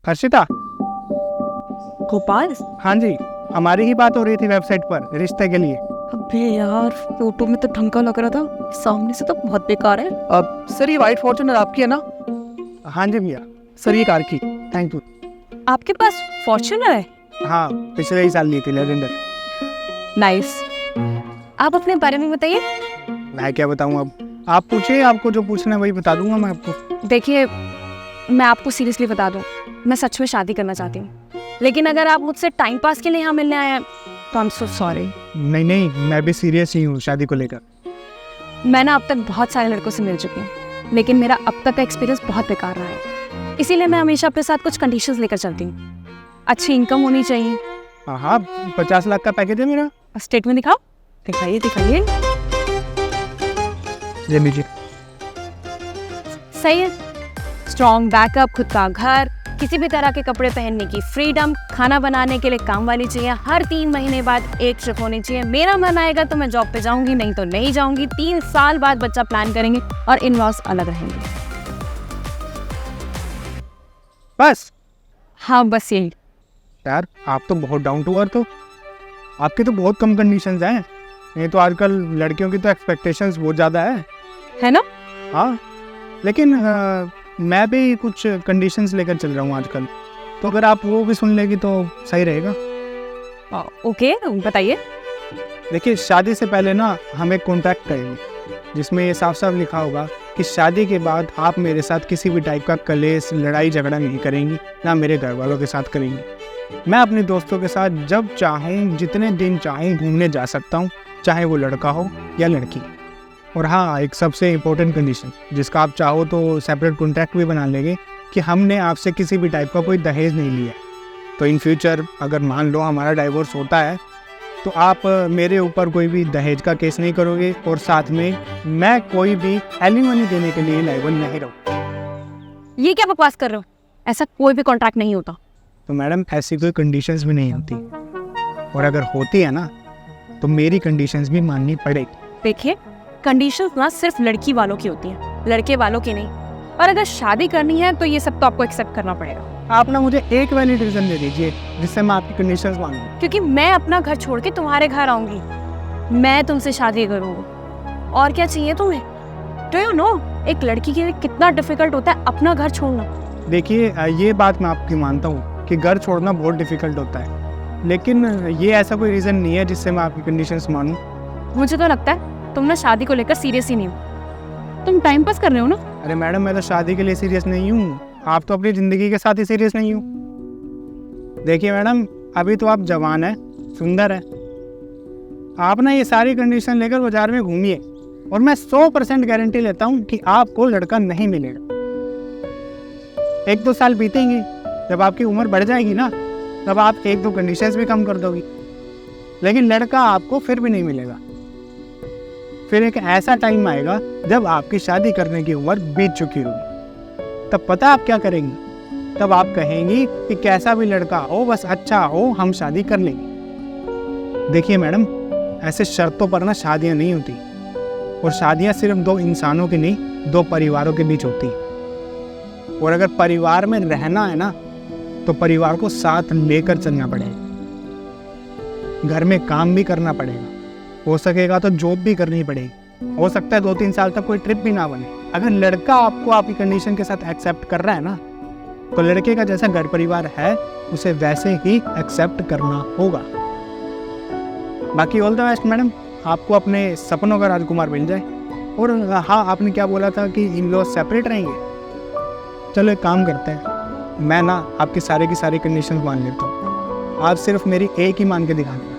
हर्षिता। गोपाल। हाँ जी, हमारी ही बात हो रही थी वेबसाइट पर रिश्ते के लिए। अबे यार, फोटो में तो ढंग का लग रहा था, सामने से तो बहुत बेकार है। अब सर, ये वाइट फॉर्च्यूनर आपकी है ना? हाँ जी भैया। सर, ये कार की। Thank you. आपके पास फॉर्च्यूनर है? हाँ, पिछले ही साल ली थी, लेजेंडर। नाइस। आप अपने बारे में बताइए। मैं क्या बताऊँ अब, आप पूछिए, आपको जो पूछना है वही बता दूंगा मैं आपको। देखिए, मैं आपको सीरियसली बता दूं, मैं सच में शादी करना चाहती हूँ, लेकिन अगर आप मुझसे टाइम पास के लिए यहाँ मिलने आए हैं तो आई एम सो सॉरी। नहीं नहीं, मैं भी सीरियस ही हूँ शादी को लेकर। मैं ना अब तक बहुत सारे लड़कों से मिल चुकी हूँ, लेकिन मेरा अब तक का एक्सपीरियंस बहुत बेकार रहा है। इसीलिए मैं हमेशा अपने साथ कुछ कंडीशंस लेकर चलती हूँ। अच्छी इनकम होनी चाहिए। हाँ, 50 लाख का पैकेज है मेरा। स्टेटमेंट दिखाओ। दिखाइए दिखाइए। ले लीजिए। सही है। स्ट्रॉन्ग बैकअप, खुद का घर, किसी भी तरह के कपड़े पहनने की फ्रीडम, खाना बनाने के लिए काम वाली चाहिए, हर 3 महीने बाद एक शिफ्ट होनी चाहिए। मेरा मन आएगा तो मैं जॉब पे जाऊंगी, नहीं तो नहीं जाऊंगी। 3 साल बाद बच्चा प्लान करेंगे और इन-लॉज अलग रहेंगे। बस? हाँ, बस यही। यार, आप तो बहुत डाउन टू अर्थ हो। आपकी तो बहुत कम कंडीशंस हैं। नहीं तो आजकल लड़कियों की तो एक्सपेक्टेशंस बहुत ज़्यादा है ना? हाँ, लेकिन मैं भी कुछ कंडीशंस लेकर चल रहा हूँ आजकल, तो अगर आप वो भी सुन लेगी तो सही रहेगा। ओके, बताइए। देखिए, शादी से पहले ना हम एक कॉन्ट्रैक्ट करेंगे जिसमें ये साफ साफ लिखा होगा कि शादी के बाद आप मेरे साथ किसी भी टाइप का कलेश, लड़ाई झगड़ा नहीं करेंगी, ना मेरे घर वालों के साथ करेंगी। मैं अपने दोस्तों के साथ जब चाहूँ, जितने दिन चाहूँ घूमने जा सकता हूँ, चाहे वो लड़का हो या लड़की। और हाँ, एक सबसे इम्पोर्टेंट कंडीशन जिसका आप चाहो तो सेपरेट कॉन्ट्रैक्ट भी बना लेंगे कि हमने आपसे किसी भी टाइप का कोई दहेज नहीं लिया। तो इन फ्यूचर अगर मान लो हमारा डाइवोर्स होता है तो आप मेरे ऊपर कोई भी दहेज का केस नहीं करोगे, और साथ में मैं कोई भी एलिमनी देने के लिए लायबल नहीं रहूँ। ये क्या बकवास कर रहे हो? ऐसा कोई भी कॉन्ट्रैक्ट नहीं होता। तो मैडम, ऐसी कोई कंडीशंस भी नहीं होती, और अगर होती है ना तो मेरी कंडीशंस भी माननी पड़ेगी। देखिए, कंडीशंस ना सिर्फ लड़की वालों की होती हैं, लड़के वालों की नहीं। और अगर शादी करनी है तो ये सब तो आपको एक्सेप्ट करना पड़ेगा। आप ना मुझे एक वैलिड रीजन दे दीजिए जिससे मैं आपकी कंडीशंस मानूं। क्योंकि मैं अपना घर छोड़ के तुम्हारे घर आऊंगी, मैं तुमसे शादी करूंगी। और क्या चाहिए तुम्हें? डू यू नो एक लड़की के लिए कितना डिफिकल्ट होता है अपना घर छोड़ना? देखिए, ये बात मैं आपकी मानता हूँ कि घर छोड़ना बहुत डिफिकल्ट होता है, लेकिन ये ऐसा कोई रीज़न नहीं है जिससे मैं आपकी कंडीशंस मानूं। मुझे तो लगता है तुम ना शादी को लेकर सीरियस ही नहीं हो, तुम टाइम पास कर रहे हो ना। अरे मैडम, मैं तो शादी के लिए सीरियस नहीं हूँ, आप तो अपनी ज़िंदगी के साथ ही सीरियस नहीं हो। देखिए मैडम, अभी तो आप जवान हैं, सुंदर हैं, आप ना ये सारी कंडीशन लेकर बाजार में घूमिए और मैं 100% गारंटी लेता हूँ कि आपको लड़का नहीं मिलेगा। 1-2 साल बीतेंगे, जब आपकी उम्र बढ़ जाएगी ना, तब आप 1-2 कंडीशंस भी कम कर दोगी, लेकिन लड़का आपको फिर भी नहीं मिलेगा। फिर एक ऐसा टाइम आएगा जब आपकी शादी करने की उम्र बीत चुकी होगी, तब पता आप क्या करेंगी? तब आप कहेंगी कि कैसा भी लड़का हो, बस अच्छा हो, हम शादी कर लेंगे। देखिए मैडम, ऐसे शर्तों पर ना शादियाँ नहीं होती, और शादियाँ सिर्फ 2 इंसानों की नहीं, 2 परिवारों के बीच होती है। और अगर परिवार में रहना है ना, तो परिवार को साथ लेकर चलना पड़ेगा। घर में काम भी करना पड़ेगा, हो सकेगा तो जॉब भी करनी पड़ेगी। हो सकता है 2-3 साल तक कोई ट्रिप भी ना बने। अगर लड़का आपको आपकी कंडीशन के साथ एक्सेप्ट कर रहा है ना, तो लड़के का जैसा घर परिवार है उसे वैसे ही एक्सेप्ट करना होगा। बाकी ऑल द बेस्ट मैडम, आपको अपने सपनों का राजकुमार मिल जाए। और हाँ, आपने क्या बोला था कि इन लॉज सेपरेट रहेंगे? चलो एक काम करते हैं, मैं ना आपकी सारे की सारी कंडीशंस मान लेता हूँ, आप सिर्फ मेरी एक ही मान के दिखा देना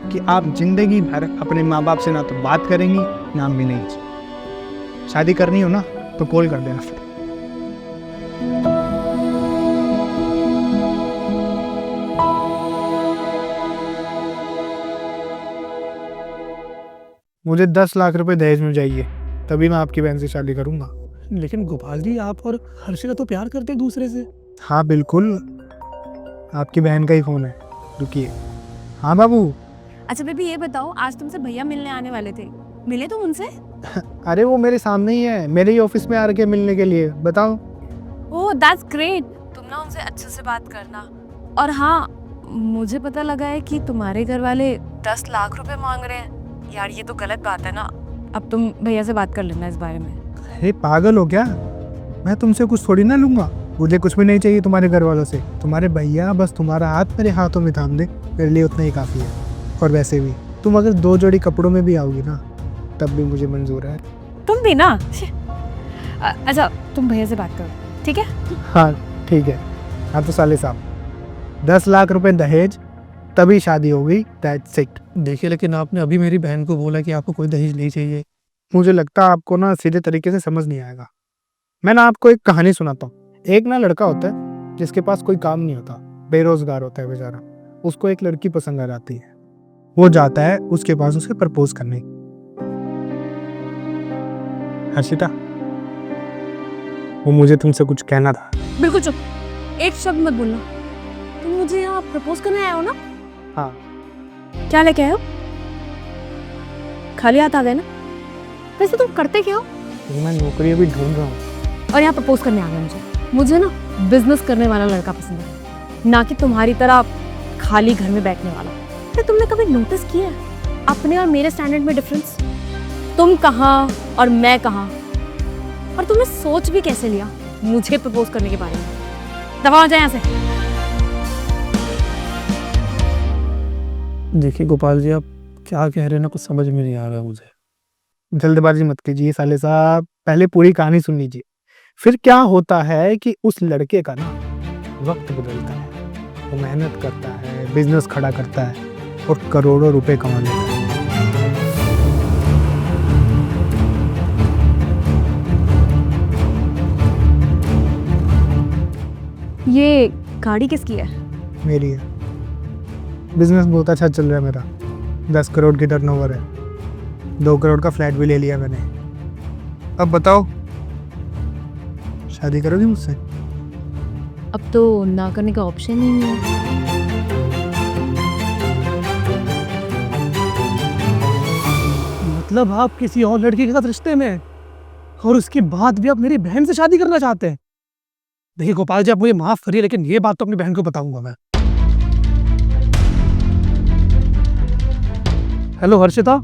कि आप जिंदगी भर अपने माँ बाप से ना तो बात करेंगी ना मिलेंगी। शादी करनी हो ना तो कॉल कर देना फिर। मुझे 10 लाख रुपए दहेज में चाहिए, तभी मैं आपकी बहन से शादी करूंगा। लेकिन गोपाल जी, आप और हर्षिता तो प्यार करते हैं दूसरे से। हाँ बिल्कुल, आपकी बहन का ही फ़ोन है, रुकिए। हाँ बाबू। अच्छा बेबी, ये बताओ, आज तुमसे भैया मिलने आने वाले थे, मिले तुम उनसे? अरे वो मेरे सामने ही है, मेरे ही ऑफिस में आ रखे मिलने के लिए। बताओ। Oh that's great. तुम ना उनसे अच्छे से बात करना। और हाँ, मुझे पता लगा है कि तुम्हारे घर वाले 10 लाख रुपए मांग रहे हैं। यार ये तो गलत बात है ना। अब तुम भैया से बात कर लेना इस बारे में। अरे पागल हो क्या? मैं तुमसे कुछ थोड़ी ना लूँगा। मुझे कुछ भी नहीं चाहिए तुम्हारे घर वालों से। तुम्हारे भैया बस तुम्हारा हाथ मेरे हाथों में थाम दे, मेरे लिए उतना ही काफ़ी है। और वैसे भी तुम अगर 2 जोड़ी कपड़ों में भी आओगी ना, तब भी मुझे मंजूर है। तुम भी ना। अच्छा तुम भैया से बात करो, ठीक है? हाँ ठीक है। हाँ तो साले साहब, 10 लाख रुपए दहेज, तभी शादी होगी। That's it. देखिए, लेकिन आपने अभी मेरी बहन को बोला कि आपको कोई दहेज नहीं चाहिए। मुझे लगता है आपको ना सीधे तरीके से समझ नहीं आएगा। मैं ना आपको एक कहानी सुनाता हूँ। एक ना लड़का होता है जिसके पास कोई काम नहीं होता, बेरोजगार होता है बेचारा। उसको एक लड़की पसंद आ जाती है। वो जाता है उसके पास उसे प्रपोज करने। हर्षिता, वो मुझे तुमसे कुछ कहना था। बिल्कुल चुप, एक शब्द मत बोलना। तुम मुझे यहाँ प्रपोज करने आए हो ना? हाँ। क्या लेके आए हो? खाली हाथ आ गए ना? वैसे तुम करते क्या हो? मैं नौकरी अभी ढूंढ रहा हूँ। और यहाँ प्रपोज करने आ गए मुझे ना बिजनेस करने वाला लड़का पसंद है, ना कि तुम्हारी तरह खाली घर में बैठने वाला। तो तुमने कभी नोटिस किया है अपने और मेरे स्टैंडर्ड में डिफरेंस? तुम कहाँ और मैं कहाँ? और तुमने सोच भी कैसे लिया मुझे प्रपोज करने के बारे में? दबा हो जाए यहाँ से। देखिए गोपाल जी, आप क्या कह रहे हैं ना, कुछ समझ में नहीं आ रहा मुझे। जल्दबाजी मत कीजिए साले साहब, पहले पूरी कहानी सुन लीजिए। फिर क्या होता है कि उस लड़के का ना वक्त बदलता है। वो मेहनत करता है, बिजनेस खड़ा करता है और करोड़ों रुपए कमा लेता है। ये गाड़ी किसकी है? मेरी है। बिजनेस बहुत अच्छा चल रहा है मेरा। 10 करोड़ की टर्नओवर है। 2 करोड़ का फ्लैट भी ले लिया मैंने। अब बताओ, शादी करोगी मुझसे? अब तो ना करने का ऑप्शन ही नहीं है। मतलब आप किसी और लड़की के साथ रिश्ते में हैं और उसके बाद भी आप मेरी बहन से शादी करना चाहते हैं? देखिए गोपाल जी, आप मुझे माफ करिए, लेकिन ये बात तो अपनी बहन को बताऊंगा मैं। हेलो हर्षिता।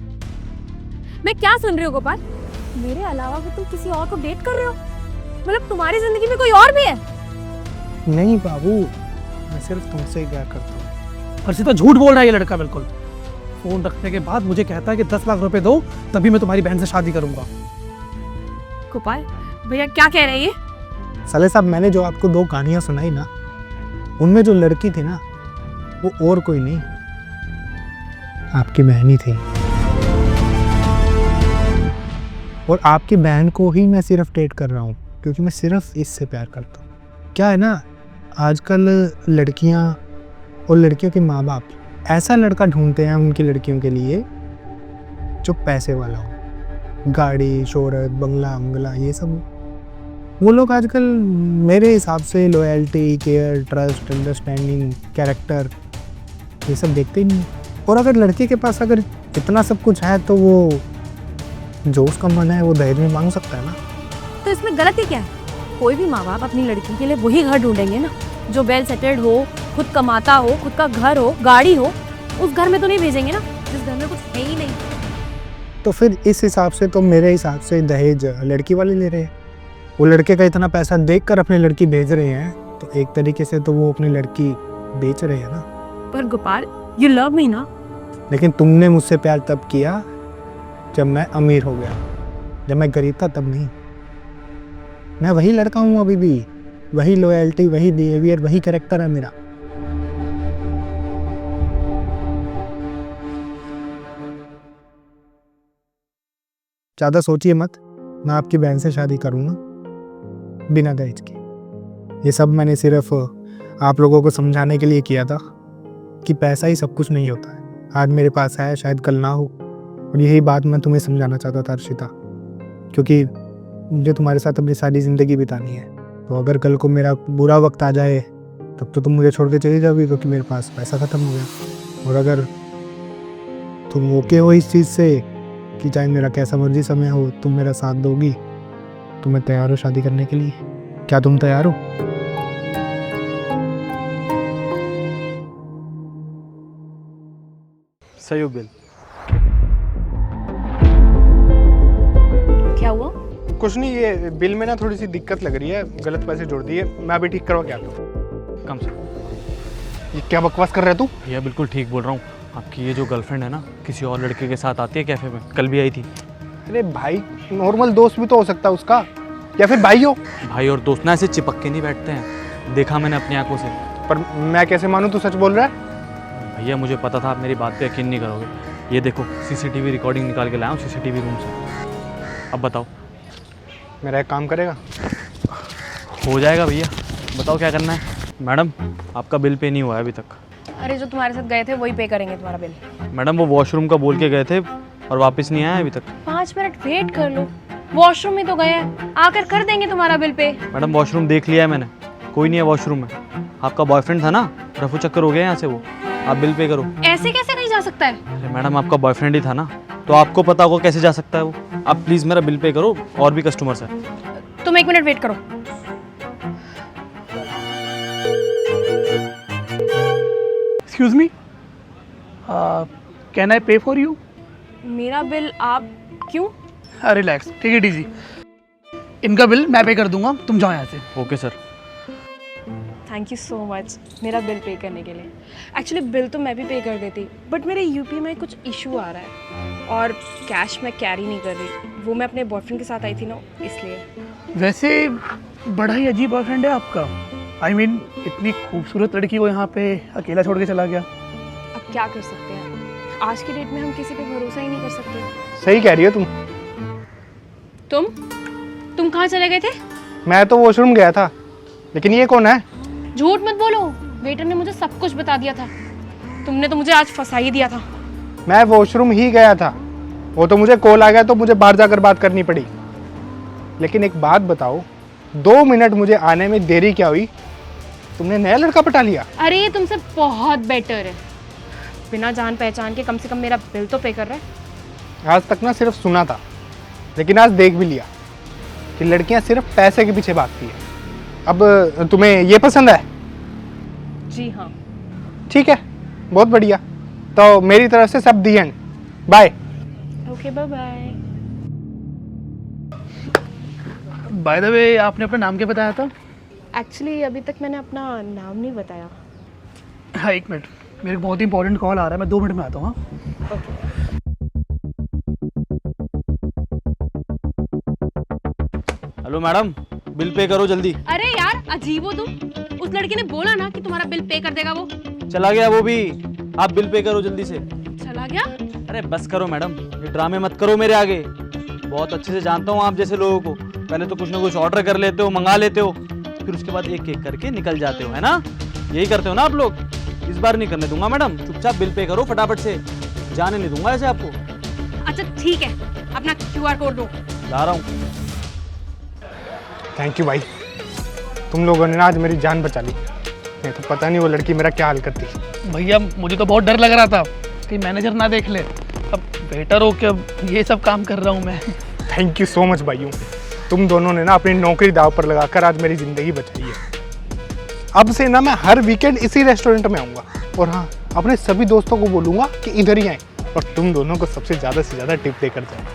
मैं क्या सुन रही हूँ गोपाल? मेरे अलावा भी तुम किसी और को डेट कर रहे हो? मतलब तुम्हारी जिंदगी में कोई और भी है? नहीं बाबू, मैं सिर्फ तुमसे ही प्यार करता हूँ। हर्षिता, झूठ बोल रहा है ये लड़का बिल्कुल। फोन रखने के बाद मुझे कहता है कि 10 लाख रुपए दो, तभी मैं तुम्हारी बहन से शादी करूंगा। गोपाल भैया क्या कह रहे हैं ये? साले साहब, मैंने जो आपको 2 कहानियां सुनाई ना, उनमें जो लड़की थी ना, वो और कोई नहीं, आपकी बहन ही थी। और आपकी बहन को ही मैं सिर्फ डेट कर रहा हूँ क्योंकि मैं सिर्फ इससे प्यार करता हूँ। क्या है ना, आजकल लड़कियाँ और लड़कियों के माँ बाप ऐसा लड़का ढूंढते हैं उनकी लड़कियों के लिए जो पैसे वाला हो, गाड़ी, शोहरत, बंगला बंगला ये सब। वो लोग आजकल मेरे हिसाब से loyalty, care, trust, understanding, character ये सब देखते ही नहीं। और अगर लड़के के पास अगर इतना सब कुछ है तो वो जो उसका मन है वो दहेज में मांग सकता है ना। तो इसमें गलती क्या है? कोई भी माँ बाप अपनी लड़की के लिए वही घर ढूंढेंगे ना जो वेल सेटल्ड हो, खुद कमाता हो, खुद का घर हो, गाड़ी हो। उस घर में तो नहीं भेजेंगे ना जिस घर में कुछ है ही नहीं। तो फिर इस हिसाब से तो मेरे हिसाब से दहेज लड़की वाले ले रहे हैं। वो लड़के का इतना पैसा देखकर अपनी लड़की भेज रहे हैं, तो एक तरीके से तो वो अपनी लड़की बेच रहे हैं ना। पर गोपाल, यू लव मी ना? लेकिन तुमने मुझसे प्यार तब किया जब मैं अमीर हो गया। जब मैं गरीब था तब नहीं। मैं वही लड़का हूँ अभी भी। वही लॉयल्टी, वही बिहेवियर, वही कैरेक्टर है मेरा। ज़्यादा सोचिए मत, मैं आपकी बहन से शादी करूँगा बिना दहेज के। ये सब मैंने सिर्फ आप लोगों को समझाने के लिए किया था कि पैसा ही सब कुछ नहीं होता है। आज मेरे पास है, शायद कल ना हो। और यही बात मैं तुम्हें समझाना चाहता था हर्षिता, क्योंकि मुझे तुम्हारे साथ अपनी सारी ज़िंदगी बितानी है। तो अगर कल को मेरा बुरा वक्त आ जाए तब तो तुम मुझे छोड़ के चली जाओगी क्योंकि मेरे पास पैसा ख़त्म हो गया। और अगर तुम ओके हो इस चीज़ से कि चाहे मेरा कैसा मर्जी समय हो, तुम मेरा साथ दोगी, तो मैं तैयार हूँ शादी करने के लिए। क्या तुम तैयार हो? सही हो बिल। क्या हुआ? कुछ नहीं, ये बिल में ना थोड़ी सी दिक्कत लग रही है, गलत पैसे जोड़ दिए, मैं अभी ठीक करवा के आता हूँ। कम से ये क्या बकवास कर रहा है तू? भैया बिल्कुल ठीक बोल रहा हूँ। आपकी ये जो गर्लफ्रेंड है ना, किसी और लड़के के साथ आती है कैफ़े में, कल भी आई थी। अरे भाई, नॉर्मल दोस्त भी तो हो सकता है उसका, या फिर भाई हो। भाई और दोस्त ना ऐसे चिपक के नहीं बैठते हैं, देखा मैंने अपनी आंखों से। पर मैं कैसे मानूं तू सच बोल रहा है? भैया मुझे पता था आप मेरी बात पे यकीन नहीं करोगे। ये देखो सीसीटीवी रिकॉर्डिंग निकाल के लाया हूँ सीसीटीवी रूम से। अब बताओ। मेरा एक काम करेगा? हो जाएगा भैया, बताओ क्या करना है। मैडम आपका बिल पे नहीं हुआ है अभी तक। अरे जो तुम्हारे साथ गए थे वही पे करेंगे तुम्हारा बिल। मैडम वो वॉशरूम का बोल के गए थे और वापस नहीं आया अभी तक। 5 मिनट वेट कर लो, वॉशरूम में तो गए हैं, आकर कर देंगे तुम्हारा बिल पे। मैडम वॉशरूम देख लिया है मैंने, कोई नहीं है वॉशरूम में। आपका बॉयफ्रेंड था ना, रफू चक्कर हो गया यहाँ से वो। आप बिल पे करो। ऐसे कैसे नहीं जा सकता है? अरे मैडम आपका बॉयफ्रेंड ही था ना, तो आपको पता होगा कैसे जा सकता है वो। आप प्लीज़ मेरा बिल पे करो, और भी कस्टमर्स हैं। तुम 1 मिनट वेट करो। Excuse me, can I pay for you? मेरा बिल आप क्यों? Relax, take it easy. इनका बिल मैं पे कर दूंगा, तुम जाओ यहाँ से। Okay sir. Thank you so much मेरा बिल पे करने के लिए। एक्चुअली बिल तो मैं भी पे कर देती, बट मेरे यूपी में कुछ इशू आ रहा है और कैश मैं कैरी नहीं कर रही। वो मैं अपने बॉयफ्रेंड के साथ आई थी ना, इसलिए। वैसे बड़ा ही अजीब बॉयफ्रेंड है आपका। आई मीन इतनी खूबसूरत लड़की को यहाँ पे अकेला छोड़ के चला गया। अब क्या कर सकते हैं, आज की डेट में हम किसी पे भरोसा ही नहीं कर सकते। सही कह रही है तुम कहाँ चले गए थे? मैं तो वॉशरूम गया था, लेकिन ये कौन है? झूठ मत बोलो, वेटर ने मुझे सब कुछ बता दिया था। तुमने तो मुझे आज फंसा ही दिया था। मैं वॉशरूम ही गया था, वो तो मुझे कॉल आ गया तो मुझे बाहर जाकर बात करनी पड़ी। लेकिन एक बात बताओ, 2 मिनट मुझे आने में देरी क्या हुई? तुमने नया लड़का पटा लिया? अरे ये तुमसे बहुत बेटर है, बिना जान पहचान के कम से कम मेरा बिल तो पे कर रहा है। आज तक ना सिर्फ सुना था, लेकिन आज देख भी लिया कि लड़कियां सिर्फ पैसे के पीछे भागती है। अब तुम्हें ये पसंद है? जी हाँ। ठीक है, बहुत बढ़िया। तो मेरी तरफ से सब the end, bye. Okay bye bye. By the way, आपने अपना नाम क्या बताया था? एक्चुअली अभी तक मैंने अपना नाम नहीं बताया। हाँ 1 मिनट, मेरे को बहुत ही इंपॉर्टेंट कॉल आ रहा है, मैं 2 मिनट में आता हूँ। हेलो मैडम, बिल पे करो जल्दी। अरे यार अजीब हो तुम, उस लड़के ने बोला ना कि तुम्हारा बिल पे कर देगा वो। चला गया वो भी। आप बिल पे करो जल्दी से। चला गया? अरे बस करो मैडम, ये ड्रामे मत करो मेरे आगे। बहुत अच्छे से जानता हूँ आप जैसे लोगों को, पहले तो कुछ ना कुछ ऑर्डर कर लेते हो, मंगा लेते हो, फिर उसके बाद एक एक करके निकल जाते हो, है ना? यही करते हो ना आप लोग। इस बार नहीं करने दूंगा मैडम, चुपचाप बिल पे करो फटाफट से, जाने नहीं दूंगा ऐसे आपको। अच्छा ठीक है, अपना QR कोड दो। जा रहा हूँ। थैंक यू भाई, तुम लोगों ने ना आज मेरी जान बचा ली, नहीं तो पता नहीं वो लड़की मेरा क्या हाल करती। भैया मुझे तो बहुत डर लग रहा था कि मैनेजर ना देख ले, अब वेटर हो के अब ये सब काम कर रहा हूँ मैं। थैंक यू सो मच भाइयों, तुम दोनों ने ना अपनी नौकरी दाव पर लगाकर आज मेरी ज़िंदगी बचाई है। अब से ना मैं हर वीकेंड इसी रेस्टोरेंट में आऊँगा, और हाँ, अपने सभी दोस्तों को बोलूँगा कि इधर ही आएँ और तुम दोनों को सबसे ज़्यादा से ज़्यादा टिप देकर जाएँ।